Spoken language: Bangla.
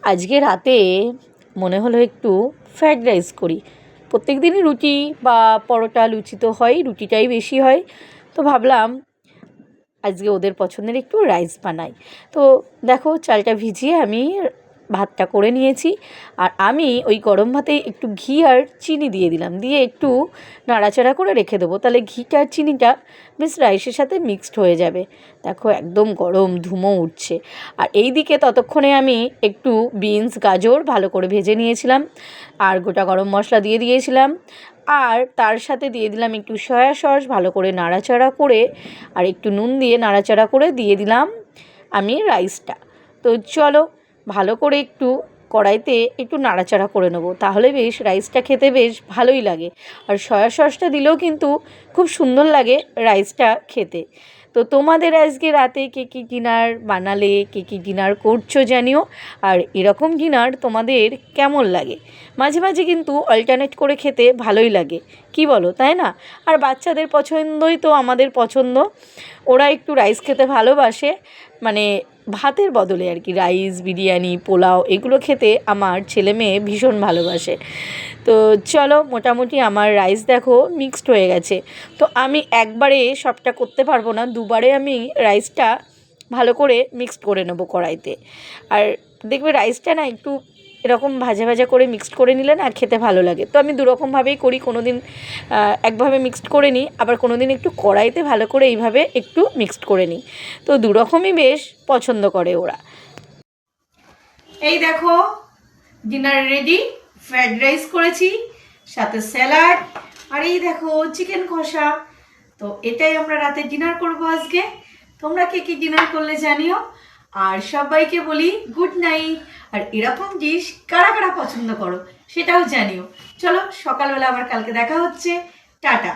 আজকে রাতে মনে হলো একটু ফ্রায়েড রাইস করি। প্রত্যেক দিনই রুটি বা পরোটা, লুচি তো হয়, রুটিটাই বেশি হয়। তো ভাবলাম আজকে ওদের পছন্দের একটু রাইস বানাই। তো দেখো, চালটা ভিজিয়ে আমি ভাতটা করে নিয়েছি। আর আমি ওই গরম ভাতে একটু ঘি আর চিনি দিয়ে দিলাম, দিয়ে একটু নাড়াচাড়া করে রেখে দেবো। তাহলে ঘিটা আর চিনিটা বেশ রাইসের সাথে মিক্সড হয়ে যাবে। দেখো একদম গরম ধুমো উঠছে। আর এই দিকে ততক্ষণে আমি একটু বিনস, গাজর ভালো করে ভেজে নিয়েছিলাম, আর গোটা গরম মশলা দিয়ে দিয়েছিলাম। আর তার সাথে দিয়ে দিলাম একটু সয়া সস, ভালো করে নাড়াচাড়া করে, আর একটু নুন দিয়ে নাড়াচাড়া করে দিয়ে দিলাম আমি রাইসটা। তো চলো ভালো করে একটু কড়াইতে একটু নাড়াচাড়া করে নেবো, তাহলে বেশ রাইসটা খেতে বেশ ভালোই লাগে। আর সয়া সসটা দিলেও কিন্তু খুব সুন্দর লাগে রাইসটা খেতে। তো তোমাদের আজকে রাতে কে কী ডিনার বানালে, কে কী ডিনার করছো জানিও। আর এরকম ডিনার তোমাদের কেমন লাগে? মাঝে মাঝে কিন্তু অল্টারনেট করে খেতে ভালোই লাগে, কি বলো, তাই না? আর বাচ্চাদের পছন্দই তো আমাদের পছন্দ। ওরা একটু রাইস খেতে ভালোবাসে, মানে ভাতের বদলে আর কি। রাইস, বিরিয়ানি, পোলাও এগুলো খেতে আমার ছেলে মেয়ে ভীষণ ভালোবাসে। তো চলো, মোটামুটি আমার রাইস দেখো মিক্সড হয়ে গেছে। তো আমি একবারে সবটা করতে পারবো না, দুবারে আমি রাইসটা ভালো করে মিক্সড করে নেবো কড়াইতে। আর দেখবে রাইসটা না একটু এরকম ভাজা ভাজা করে মিক্সড করে নিলে না খেতে ভালো লাগে। তো আমি দুরকমভাবেই করি, কোনো দিন একভাবে মিক্সড করে নিই, আবার কোনো দিন একটু কড়াইতে ভালো করে এইভাবে একটু মিক্সড করে নিই। তো দুরকমই বেশ পছন্দ করে ওরা। এই দেখো ডিনার রেডি। ফ্রায়েড রাইস করেছি, সাথে স্যালাড, আর এই দেখো চিকেন কষা। তো এটাই আমরা রাতে ডিনার করবো আজকে। তোমরা কে কি ডিনার করলে জানিও। আর সবাইকে বলি গুড নাইট। আর এরকম ডিশ কারা কারা পছন্দ করো সেটাও জানিও। চলো, সকালবেলা আবার কালকে দেখা হচ্ছে। টাটা।